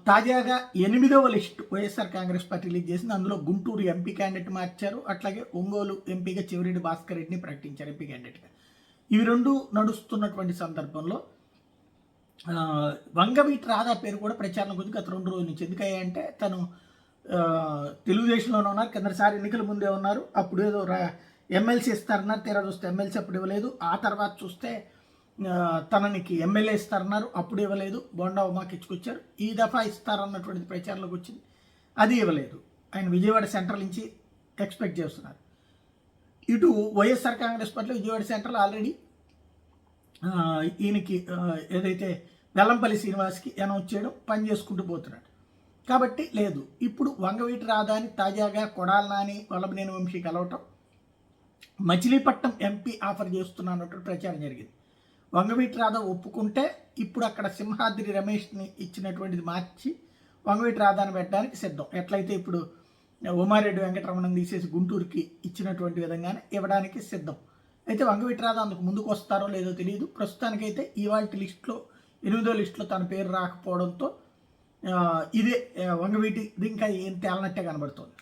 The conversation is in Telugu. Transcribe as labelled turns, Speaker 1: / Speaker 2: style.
Speaker 1: తాజాగా 8వ list YSR Congress party release చేసింది. అందులో గుంటూరు ఎంపీ క్యాండిడేట్ మార్చారు. అట్లాగే ఒంగోలు ఎంపీగా చెవిరెడ్డి భాస్కర్ రెడ్డిని ప్రకటించారు ఎంపీ క్యాండిడేట్గా. ఇవి రెండు నడుస్తున్నటువంటి సందర్భంలో వంగవీటి రాధా పేరు కూడా ప్రచారం కొద్ది గత 2 రోజుల నుంచి. ఎందుకంటే తను తెలుగుదేశంలోనే ఉన్నారు, కిందసారి ఎన్నికల ముందే ఉన్నారు. అప్పుడు ఏదో ఎమ్మెల్సీ ఇస్తారన్నారు, తీరా చూస్తే ఎమ్మెల్సీ అప్పుడు ఇవ్వలేదు. ఆ తర్వాత చూస్తే తననికి ఎమ్మెల్యే ఇస్తారన్నారు, అప్పుడు ఇవ్వలేదు. బోండా ఉమాకి ఇచ్చుకొచ్చారు. ఈ దఫా ఇస్తారన్నటువంటిది ప్రచారంలోకి వచ్చింది, అది ఇవ్వలేదు. ఆయన విజయవాడ సెంట్రల్ నుంచి ఎక్స్పెక్ట్ చేస్తున్నారు. ఇటు వైఎస్ఆర్ కాంగ్రెస్ పార్టీలో విజయవాడ సెంట్రల్ ఆల్రెడీ ఈయనకి ఏదైతే వెల్లంపల్లి శ్రీనివాస్కి అనౌన్స్ చేయడం, పని చేసుకుంటూ పోతున్నాడు. కాబట్టి లేదు. ఇప్పుడు వంగవీటి రాధాని తాజాగా కొడాల నాని వల్లభనేని వంశీ కలవటం, మచిలీపట్నం ఎంపీ ఆఫర్ చేస్తున్నట్టు ప్రచారం జరిగింది. వంగవీటి రాధా ఒప్పుకుంటే ఇప్పుడు అక్కడ సింహాద్రి రమేష్ని ఇచ్చినటువంటిది మార్చి వంగవీటి రాధాని పెట్టడానికి సిద్ధం. ఎట్లయితే ఇప్పుడు ఉమారెడ్డి వెంకటరమణని తీసేసి గుంటూరుకి ఇచ్చినటువంటి విధంగానే ఇవ్వడానికి సిద్ధం. అయితే వంగవీటి రాధా అందుకు ముందుకు వస్తారో లేదో తెలియదు. ప్రస్తుతానికైతే ఇవాళ లిస్టులో 8వ లిస్టులో తన పేరు రాకపోవడంతో ఇదే వంగవీటి ఇంకా ఏం తేలనట్టే కనబడుతోంది.